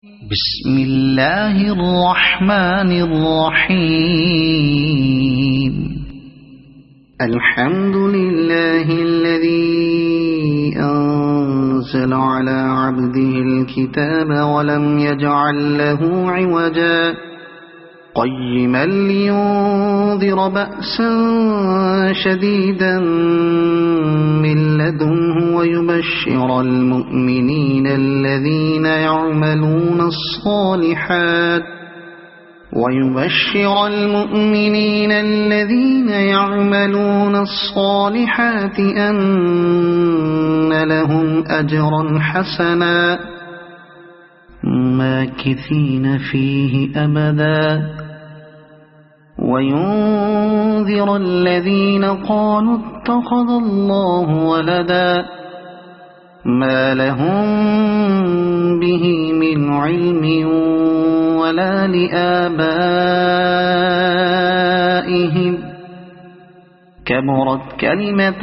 بسم الله الرحمن الرحيم. الحمد لله الذي أنزل على عبده الكتاب ولم يجعل له عوجا قيما لينذر بأسا شديدا من لدنه ويبشر المؤمنين الذين يعملون الصالحات أن لهم أجرا حسنا ماكثين فيه أبدا وينذر الذين قالوا اتخذ الله ولدا ما لهم به من علم ولا لآبائهم كبرت كلمة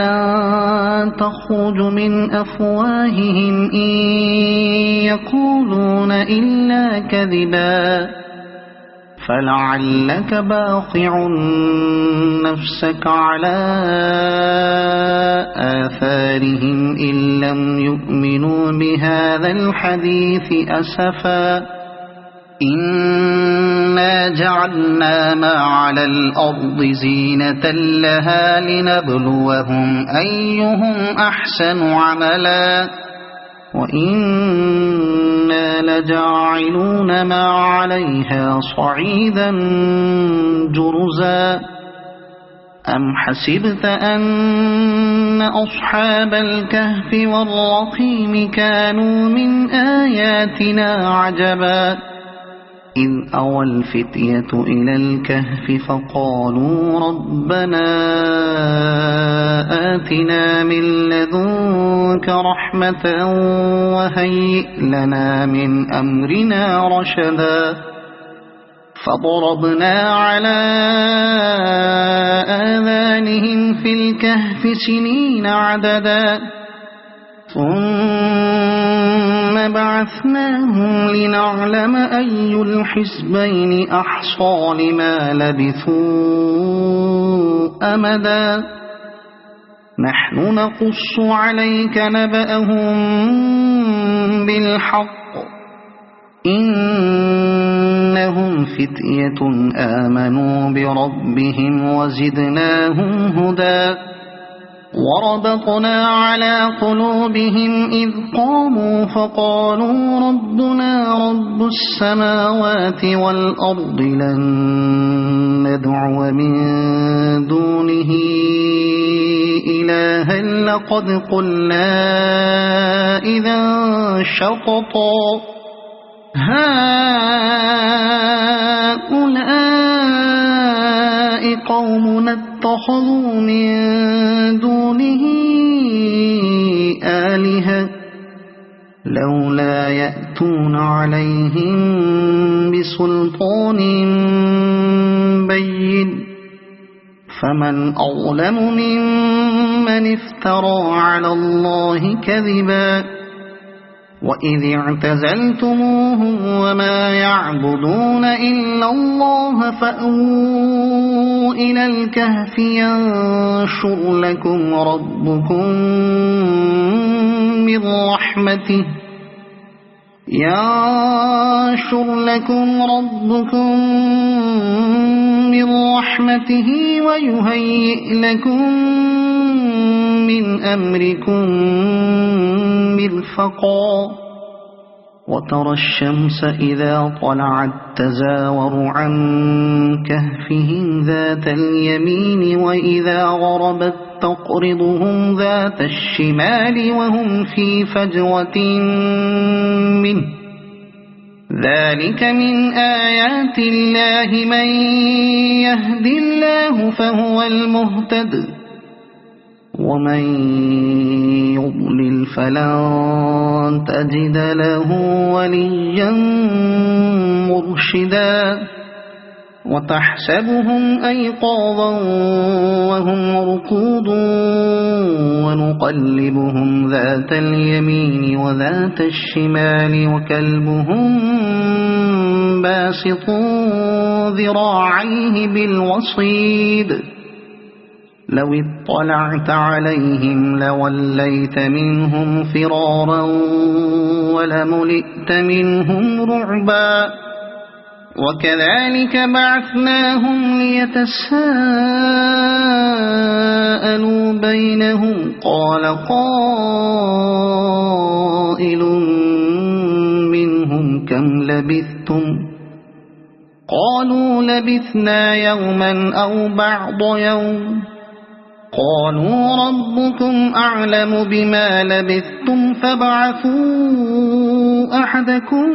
تخرج من أفواههم إن يقولون إلا كذبا فلعلك باخع نفسك على آثارهم إن لم يؤمنوا بهذا الحديث أسفا إنا جعلنا ما على الأرض زينة لها لنبلوهم أيهم أحسن عملا وإنا لجاعلون ما عليها صعيدا جرزا أم حسبت أن أصحاب الكهف والرقيم كانوا من آياتنا عجبا إذ أوى الفتية إلى الكهف فقالوا ربنا آتنا من لدنك رحمة وهيئ لنا من أمرنا رشدا فضربنا على آذانهم في الكهف سنين عددا ثم بعثناهم لنعلم أي الحزبين أحصى لما لبثوا أمدا نحن نقص عليك نبأهم بالحق إنهم فتية آمنوا بربهم وزدناهم هدى وربطنا على قلوبهم إذ قاموا فقالوا ربنا رب السماوات والأرض لن ندعو من دونه إلها لقد قلنا إذا شططا هؤلاء قومنا اتخذوا من دونه آلهة لولا يأتون عليهم بسلطان بين فمن أظلم ممن افترى على الله كذبا وإذ اعتزلتموهم وما يعبدون إلا الله فأووا إلى الكهف ينشر لكم ربكم من رحمته ويهيئ لكم من أمركم مرفقا وترى الشمس إذا طلعت تزاور عن كهفهم ذات اليمين وإذا غربت تقرضهم ذات الشمال وهم في فجوة منه ذلك من آيات الله من يهد الله فهو المهتد ومن يضلل فلن تجد له وليا مرشدا وتحسبهم أيقاظا وهم رقود ونقلبهم ذات اليمين وذات الشمال وكلبهم باسط ذراعيه بالوصيد لو اطلعت عليهم لوليت منهم فرارا ولملئت منهم رعبا وكذلك بعثناهم ليتساءلوا بينهم قال قائل منهم كم لبثتم قالوا لبثنا يوما أو بعض يوم قالوا ربكم أعلم بما لبثتم فابعثوا أحدكم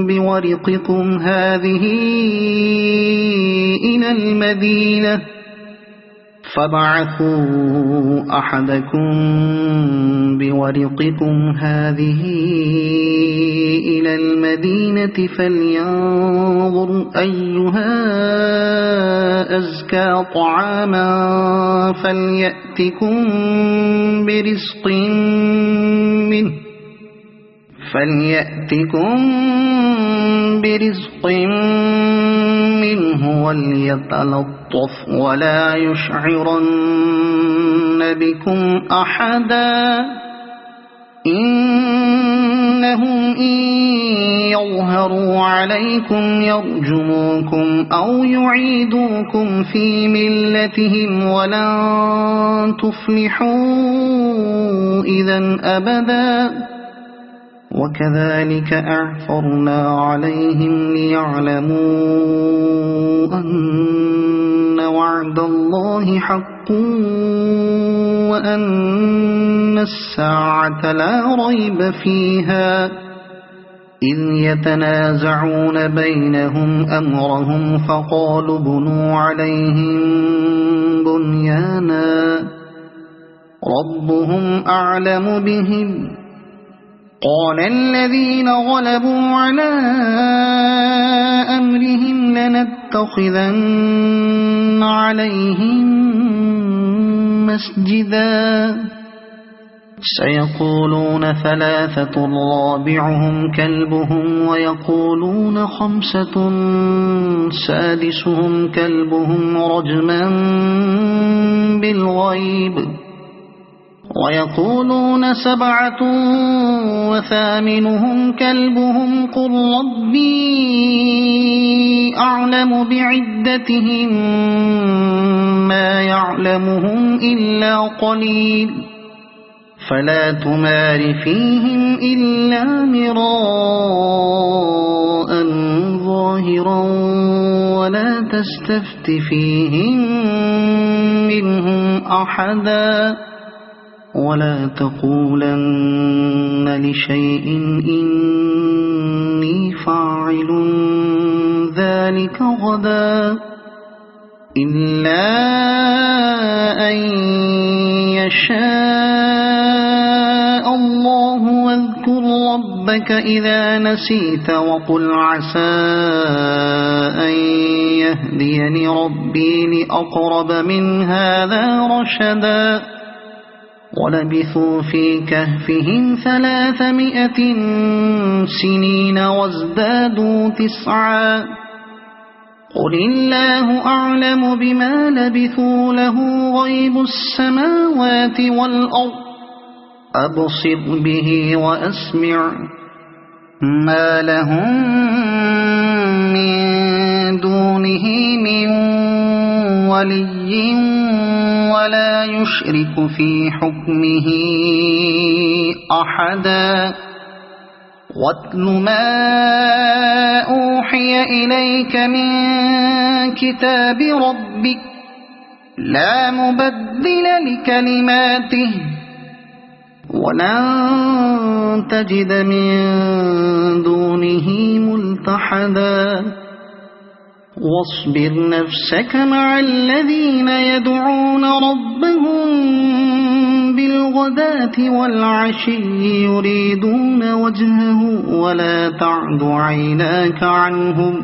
بورقكم هذه إلى المدينة فلينظر أيها أزكى طعاما فليأتكم برزق منه وليتلطف ولا يشعرن بكم أحدا إنهم إن يظهروا عليكم يرجموكم أو يعيدوكم في ملتهم ولن تفلحوا إذا أبدا وكذلك أعثرنا عليهم ليعلموا أن وعد الله حق وأن الساعة لا ريب فيها إذ يتنازعون بينهم أمرهم فقالوا بنوا عليهم بنيانا ربهم أعلم بهم قال الذين غلبوا على أمرهم لنتخذن عليهم مسجدا سيقولون ثلاثة رابعهم كلبهم ويقولون خمسة سادسهم كلبهم رجما بالغيب ويقولون سبعة وثامنهم كلبهم قل ربي أعلم بعدتهم ما يعلمهم إلا قليل فلا تمار فيهم إلا مراء ظاهرا ولا تستفت فيهم منهم أحدا ولا تقولن لشيء إني فاعل ذلك غدا إلا أن يشاء الله واذكر ربك إذا نسيت وقل عسى أن يهديني ربي لأقرب من هذا رشدا ولبثوا في كهفهم 300 سنين وازدادوا 9 قل الله أعلم بما لبثوا له غيب السماوات والأرض أبصر به وأسمع ما لهم من دونه من ولي ولا يشرك في حكمه أحدا واتل ما أوحي إليك من كتاب ربك لا مبدل لكلماته ولن تجد من دونه ملتحدا واصبر نفسك مع الذين يدعون ربهم بالغداة والعشي يريدون وجهه ولا تعد عيناك عنهم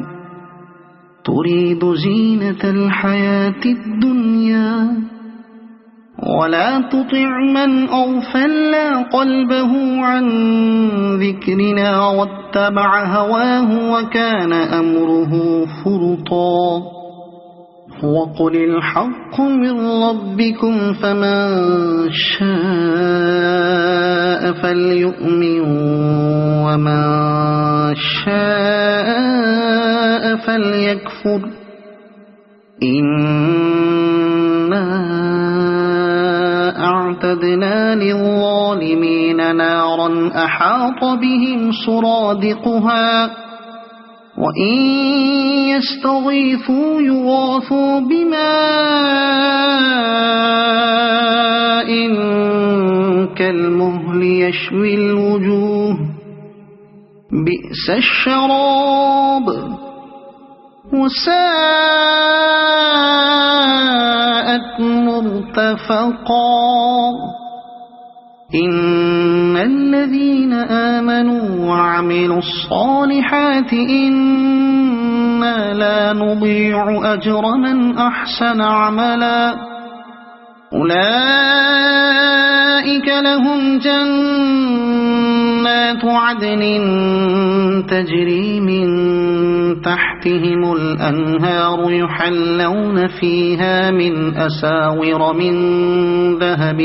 تريد زينة الحياة الدنيا ولا تطع من أغفلنا قلبه عن ذكرنا واتبع هواه وكان أمره فرطا وقل الحق من ربكم فمن شاء فليؤمن ومن شاء فليكفر إنا أعتدنا للظالمين نارا أحاط بهم سرادقها وإن يستغيثوا يغاثوا بماء كالمهل يشوي الوجوه بئس الشراب وساءت مرتفقا إن الذين آمنوا وعملوا الصالحات إنا لا نضيع أجر من أحسن عملا أولئك لهم جنات عدن تجري من تحتهم الأنهار يحلون فيها من أساور من ذهب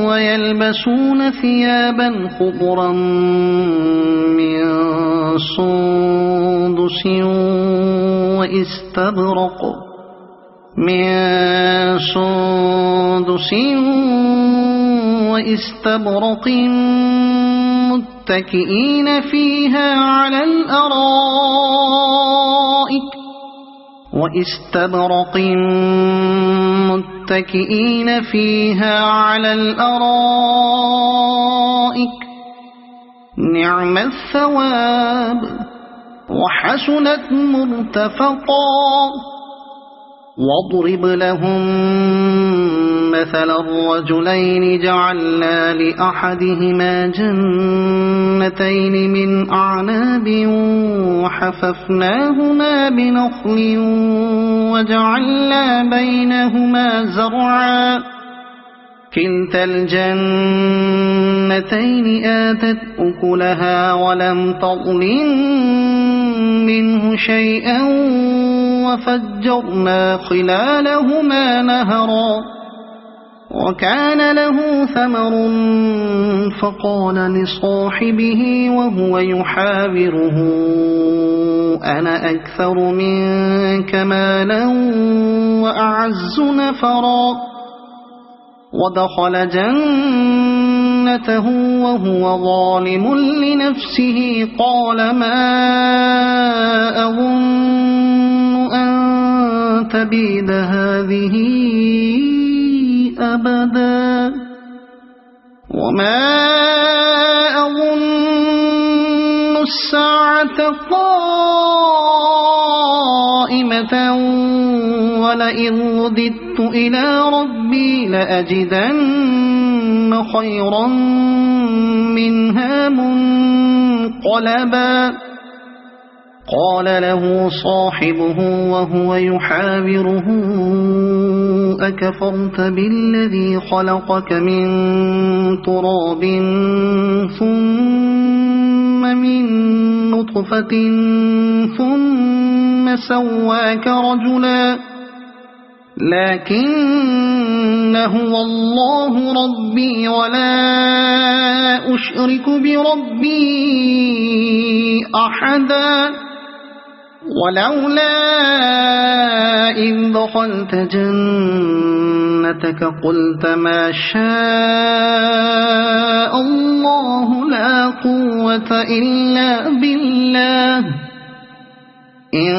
ويلبسون ثيابا خضرا من سندس وإستبرق متكئين فيها على الأرائك نعم الثواب وحسنت مرتفقا واضرب لهم مثل الرجلين جعلنا لأحدهما جنتين من أعناب وحففناهما بنخل وجعلنا بينهما زرعا كلتا الجنتين آتت أكلها ولم تظلم منه شيئا وفجرنا خلالهما نهرا وكان له ثمر فقال لصاحبه وهو يحاوره أنا أكثر منك مالا وأعز نفرا ودخل جنته وهو ظالم لنفسه قال ما أظن أن تبيد هذه أبدا وما أظن الساعة قائمة ولئن رددت إلى ربي لأجدن خيرا منها منقلبا قال له صاحبه وهو يحاوره أكفرت بالذي خلقك من تراب ثم من نطفة ثم سواك رجلا لكن هو الله ربي ولا أشرك بربي أحدا ولولا إذ دخلت جنتك قلت ما شاء الله لا قوة إلا بالله إن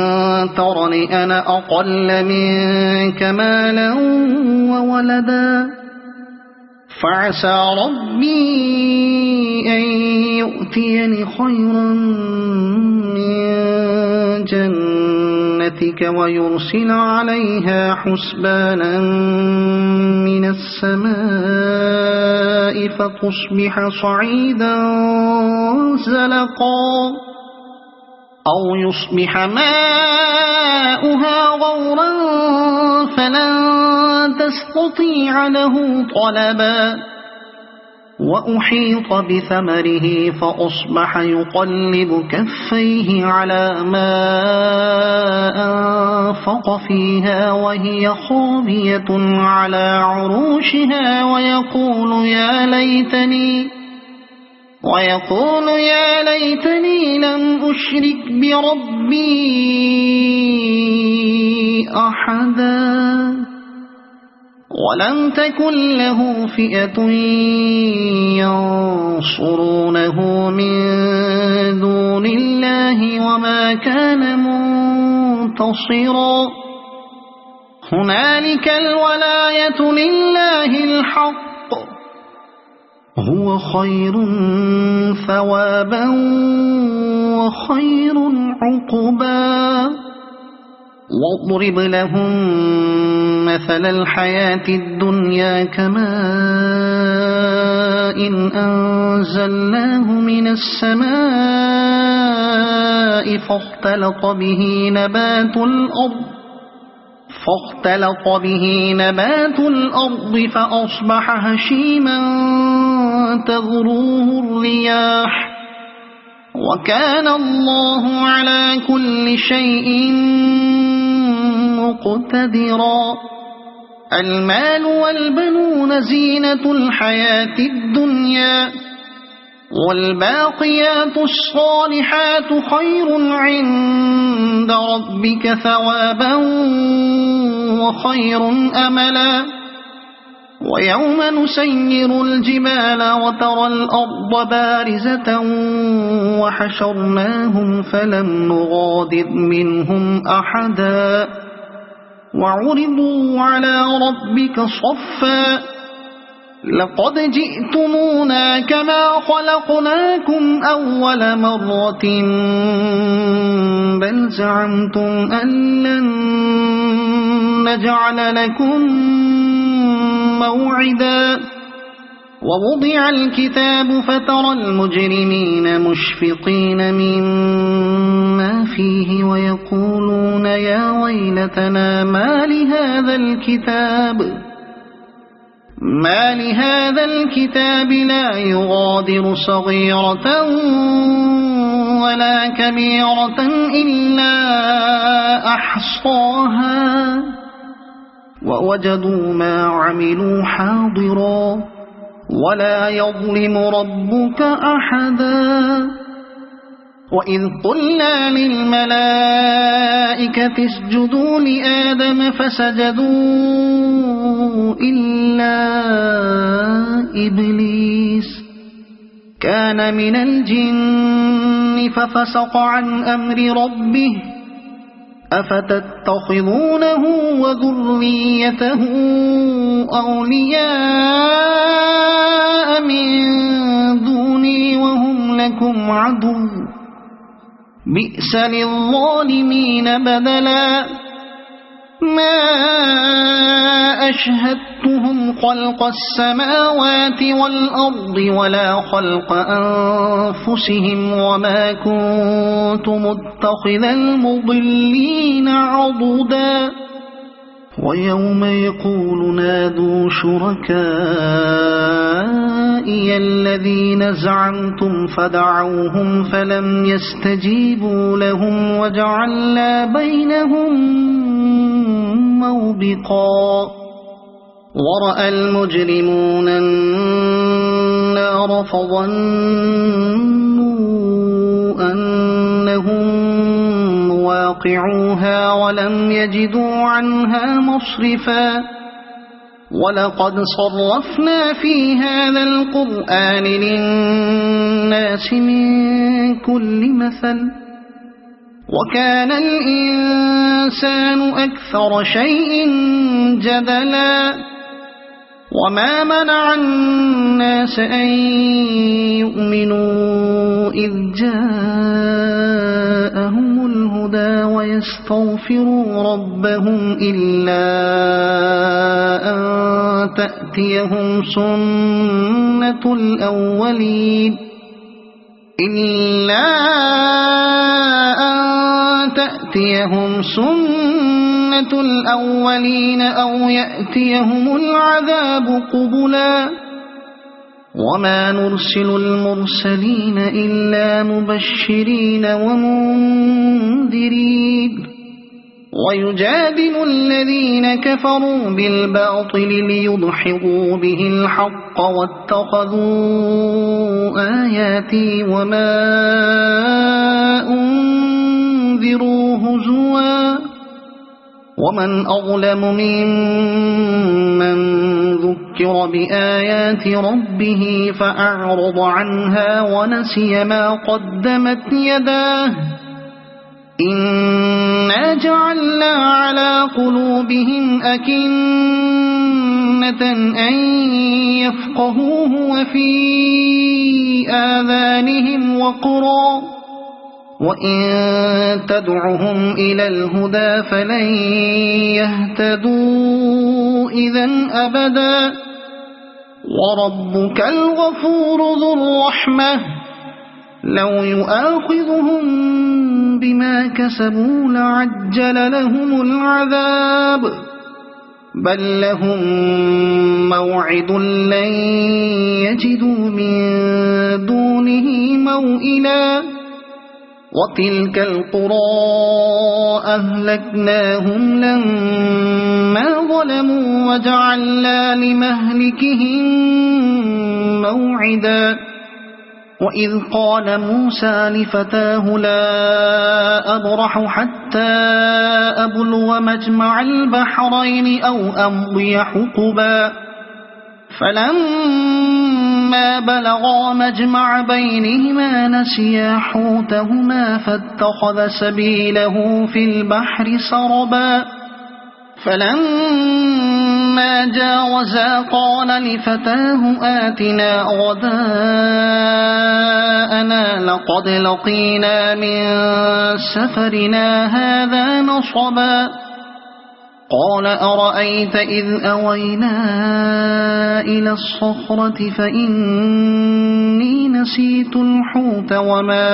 ترني أنا أقل منك مالا وولدا فعسى ربي أن يؤتيني خيرا من جنتك ويرسل عليها حسبانا من السماء السماء فتصبح صعيدا زلقا أو يصبح ماؤها غورا فلن تستطيع له طلبا وأحيط بثمره فأصبح يقلب كفيه على ما أنفق فيها وهي خاوية على عروشها ويقول يا ليتني لم أشرك بربي أحدا ولم تكن له فئة ينصرونه من دون الله وما كان منتصرا هنالك الولاية لله الحق هو خير ثوابا وخير عقبا واضرب لهم مثل الحياة الدنيا كماء إن أنزلناه من السماء فاختلط به نبات الأرض فأصبح هشيما تذروه الرياح وكان الله على كل شيء مقتدرا المال والبنون زينة الحياة الدنيا والباقيات الصالحات خير عند ربك ثوابا وخير أملا ويوم نسير الجبال وترى الأرض بارزة وحشرناهم فلم نغادر منهم أحدا وعرضوا على ربك صفا لقد جئتمونا كما خلقناكم أول مرة بل زعمتم أن لن نجعل لكم موعدا ووضع الكتاب فترى المجرمين مشفقين مما فيه ويقولون يا ويلتنا ما لهذا الكتاب لا يغادر صغيرة ولا كبيرة إلا أحصاها ووجدوا ما عملوا حاضرا ولا يظلم ربك أحدا وإذ قلنا للملائكة اسجدوا لآدم فسجدوا إلا إبليس كان من الجن ففسق عن أمر ربه أفتتخذونه وذريته أولياء من دوني وهم لكم عدو بئس للظالمين بدلا ما أشهدتهم خلق السماوات والأرض ولا خلق أنفسهم وما كنت متخذ المضلين عضدا ويوم يقول نادوا شركائي الذين زعمتم فدعوهم فلم يستجيبوا لهم وجعلنا بينهم موبقا ورأى المجرمون النار فظنوا أنهم واقعوها ولم يجدوا عنها مصرفا ولقد صرفنا في هذا القرآن للناس من كل مثل وكان الإنسان أكثر شيء جدلا وما منع الناس أن يؤمنوا إذ جاءهم الهدى الهدى ويستغفروا ربهم إلا أن تأتيهم سنة الأولين أو يأتيهم العذاب قبلا وما نرسل المرسلين إلا مبشرين ومنذرين ويجادل الذين كفروا بالباطل ليدحضوا به الحق واتخذوا آياتي وما أنذروا هزوا ومن أظلم ممن ذكر بآيات ربه فأعرض عنها ونسي ما قدمت يداه إنا جعلنا على قلوبهم أكنة أن يفقهوه وفي آذانهم وقرا وإن تدعهم إلى الهدى فلن يهتدوا إذن أبدا وربك الغفور ذو الرحمة لو يؤاخذهم بما كسبوا لعجل لهم العذاب بل لهم موعد لن يجدوا من دونه موئلا وتلك القرى أهلكناهم لما ظلموا وجعلنا لمهلكهم موعدا وإذ قال موسى لفتاه لا أبرح حتى أبلغ مجمع البحرين أو أمضي حقبا فلما بلغا مجمع بينهما نسيا حوتهما فاتخذ سبيله في البحر سربا فلما جاوزا قال لفتاه آتنا غداءنا لقد لقينا من سفرنا هذا نصبا قال أرأيت إذ أوينا إلى الصخرة فإني نسيت الحوت وما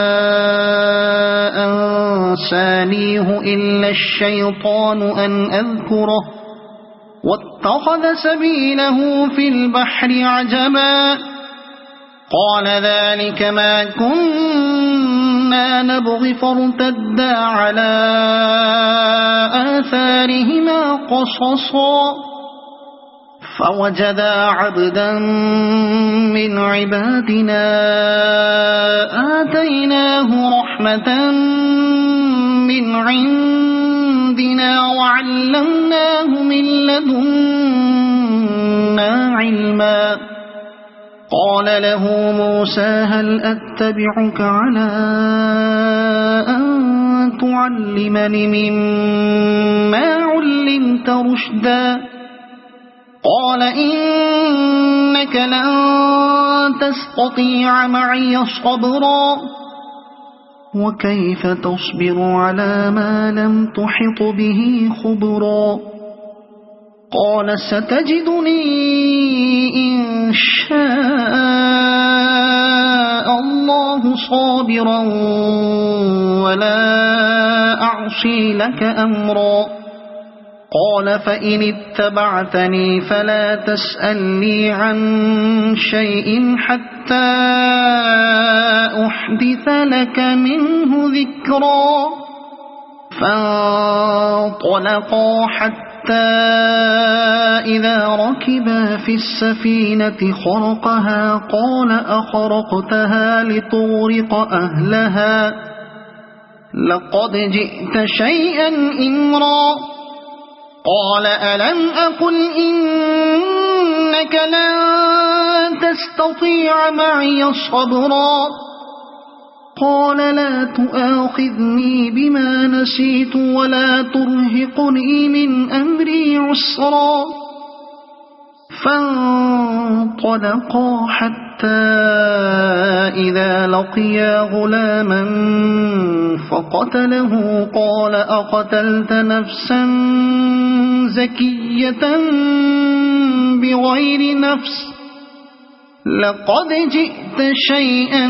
أنسانيه إلا الشيطان أن أذكره واتخذ سبيله في البحر عجبا قال ذلك ما كنا نبغي فارتدا على آثارهما قصصا فوجدا عبدا من عبادنا آتيناه رحمة من عندنا وعلمناه من لدنا علما قال له موسى هل أتبعك على أن تعلمني مما علمت رشدا قال إنك لن تستطيع معي صبرا وكيف تصبر على ما لم تحط به خبرا قال ستجدني إن شاء الله صابرا ولا أعصي لك أمرا قال فإن اتبعتني فلا تسألني عن شيء حتى أحدث لك منه ذكرا فانطلقا حتى إذا ركبا في السفينة خرقها قال أخرقتها لتغرق أهلها لقد جئت شيئا إمرا قال ألم أقل إنك لن تستطيع معي صبرا قال لا تؤاخذني بما نسيت ولا ترهقني من أمري عسرا فانطلقا حتى إذا لقيا غلاما فقتله قال أقتلت نفسا زكية بغير نفس لقد جئت شيئا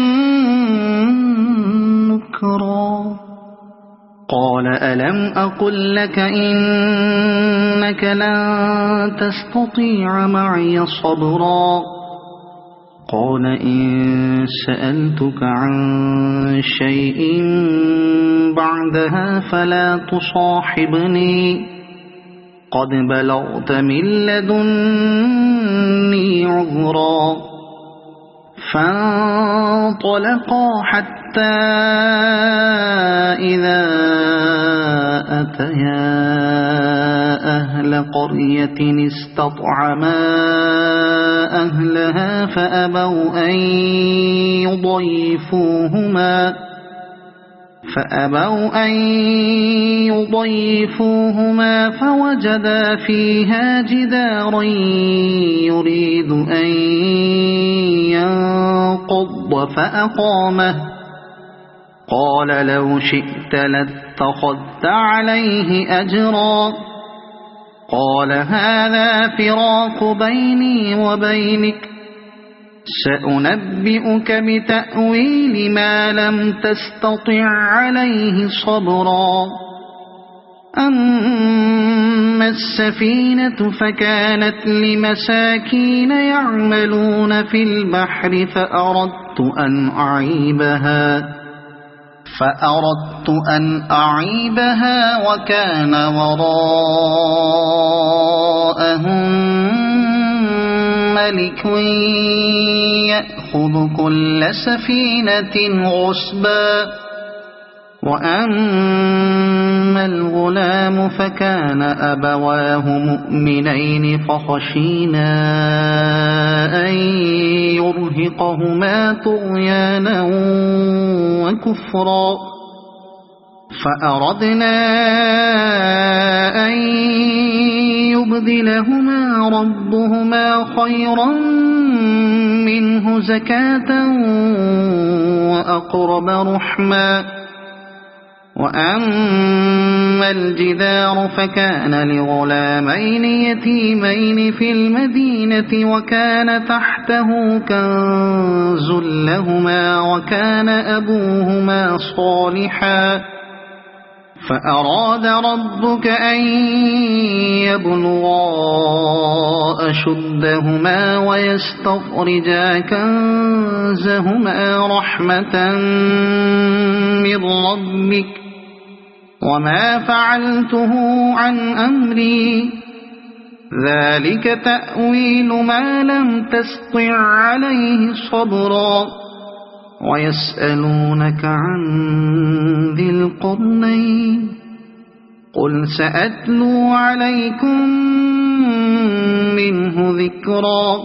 نكرا قال ألم أقل لك إنك لن تستطيع معي صبرا قال إن سألتك عن شيء بعدها فلا تصاحبني قد بلغت من لدني عذرا فانطلقا حتى إذا أتيا أهل قرية استطعما أهلها فأبوا أن يضيفوهما فوجدا فيها جدارا يريد أن ينقض فأقامه قال لو شئت لاتخذت عليه أجرا قال هذا فراق بيني وبينك سأنبئك بتأويل ما لم تستطع عليه صبرا أما السفينة فكانت لمساكين يعملون في البحر فأردت أن أعيبها وكان وراءهم ملك يأخذ كل سفينة غصبا وأما الغلام فكان أبواه مؤمنين فخشينا أن يرهقهما طغيانا وكفرا فأردنا أن يبدلهما ربهما خيرا منه زكاة وأقرب رحما وأما الجدار فكان لغلامين يتيمين في المدينة وكان تحته كنز لهما وكان أبوهما صالحا فأراد ربك أن يبلغا أشدهما ويستخرجا كنزهما رحمة من ربك وما فعلته عن أمري ذلك تأويل ما لم تسطع عليه صبرا ويسألونك عن ذي القرنين قل سأتلو عليكم منه ذكرا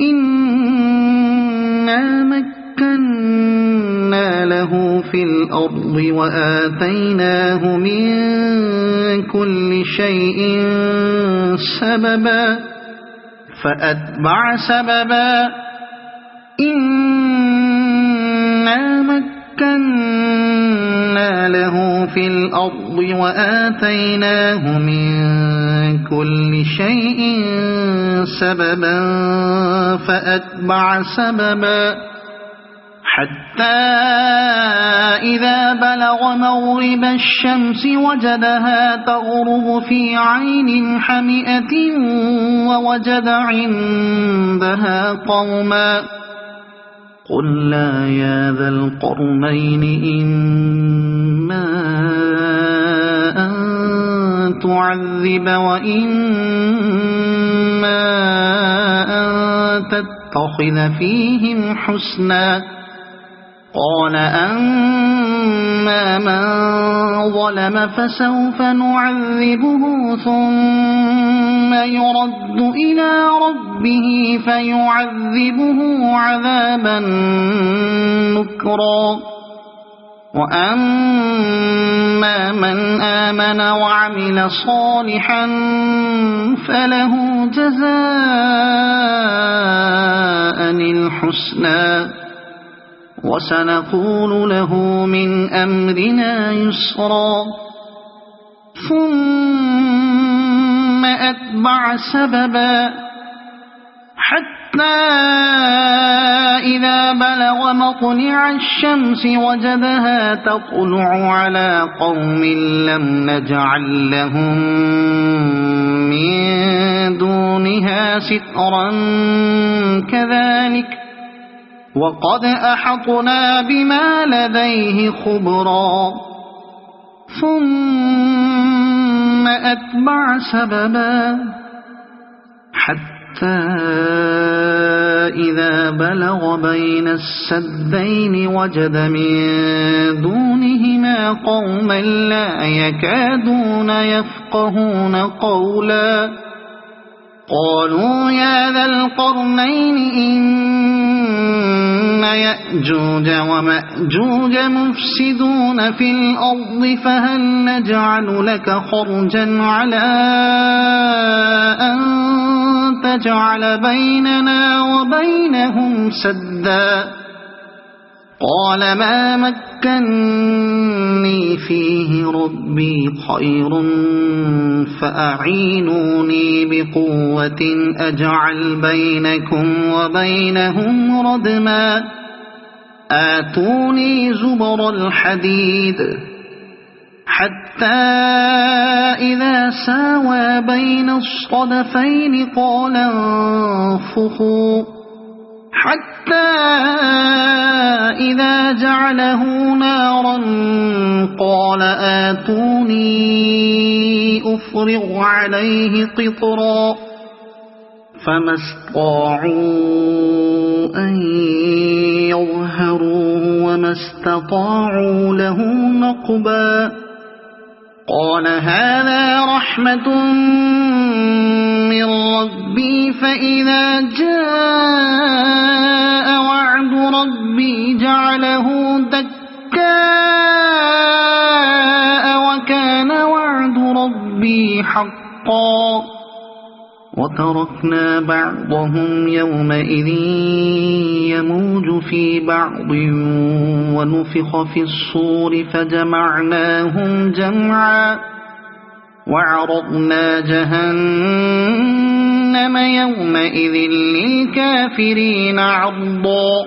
إنا مكنا له في الأرض وآتيناه من كل شيء سببا فأتبع سببا إنا مكنا له في الأرض وآتيناه من كل شيء سببا فأتبع سببا حتى إذا بلغ مغرب الشمس وجدها تغرب في عين حمئة ووجد عندها قوما قلنا يا ذا القرنين إما أن تعذب وإما أن تتخذ فيهم حسنا قال أما من ظلم فسوف نعذبه ثم يرد إلى ربه فيعذبه عذابا نكرا وأما من آمن وعمل صالحا فله جزاء الحسنى وسنقول له من أمرنا يسرا ثم أتبع سببا حتى إذا بلغ مطلع الشمس وجدها تطلع على قوم لم نجعل لهم من دونها سترا كذلك وقد أحطنا بما لديه خبرا ثم أتبع سببا حتى إذا بلغ بين السدين وجد من دونهما قوما لا يكادون يفقهون قولا قالوا يا ذا القرنين إن يأجوج ومأجوج مفسدون في الأرض فهل نجعل لك خرجا على أن تجعل بيننا وبينهم سدا قال ما مكني فيه ربي خير فأعينوني بقوة أجعل بينكم وبينهم ردما آتوني زبر الحديد حتى إذا ساوى بين الصدفين قال انفخوا حتى إذا جعله نارا قال آتوني أفرغ عليه قطرا فما استطاعوا أن يظهروه وما استطاعوا له نقبا قال هذا رحمة من ربي فإذا جاء وعد ربي جعله دكاء وكان وعد ربي حقا وتركنا بعضهم يومئذ يموج في بعض ونفخ في الصور فجمعناهم جمعا وعرضنا جهنم يومئذ للكافرين عرضا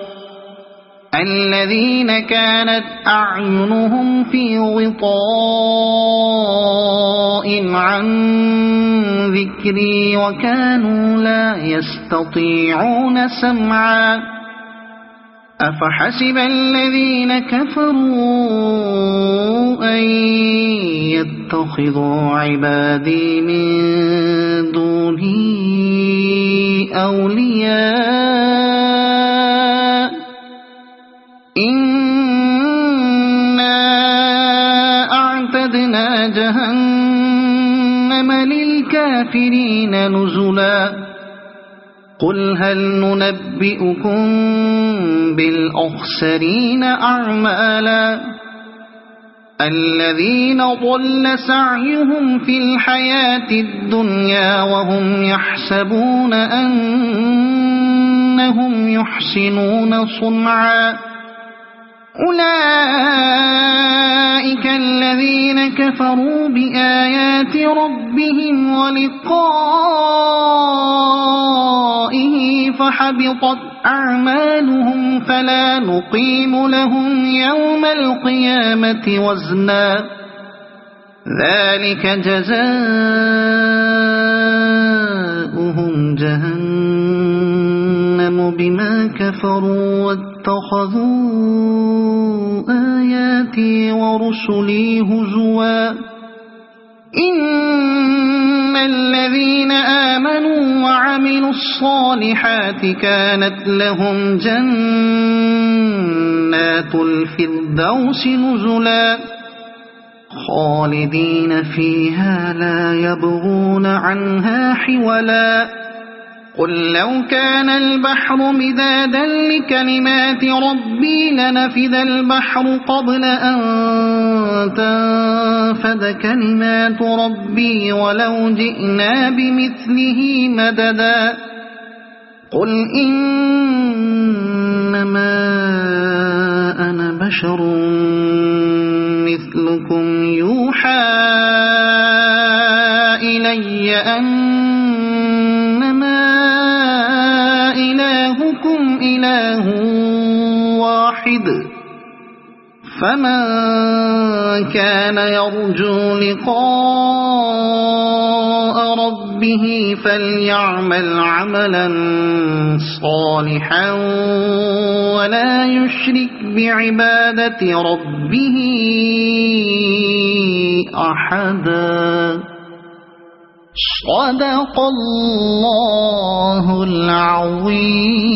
الذين كانت أعينهم في غطاء عن ذكري وكانوا لا يستطيعون سمعا أفحسب الذين كفروا أن يتخذوا عبادي من دوني أولياء إنا أعتدنا جهنم للكافرين نزلا قل هل ننبئكم بالأخسرين أعمالا الذين ضل سعيهم في الحياة الدنيا وهم يحسبون أنهم يحسنون صنعا أولئك الذين كفروا بآيات ربهم ولقائه فحبطت أعمالهم فلا نقيم لهم يوم القيامة وزنا ذلك جزاؤهم جهنم بما كفروا واتخذوا آياتي ورسلي هزوا إن الذين آمنوا وعملوا الصالحات كانت لهم جنات الفردوس نزلا خالدين فيها لا يبغون عنها حولا قل لو كان البحر مدادا لكلمات ربي لنفذ البحر قبل أن تنفذ كلمات ربي ولو جئنا بمثله مددا قل إنما أنا بشر مثلكم يوحى إلي أنما إلهكم إله واحد فمن كان يرجو لقاء ربه فليعمل عملا صالحا ولا يشرك بعبادة ربه أحدا. صدق الله العظيم.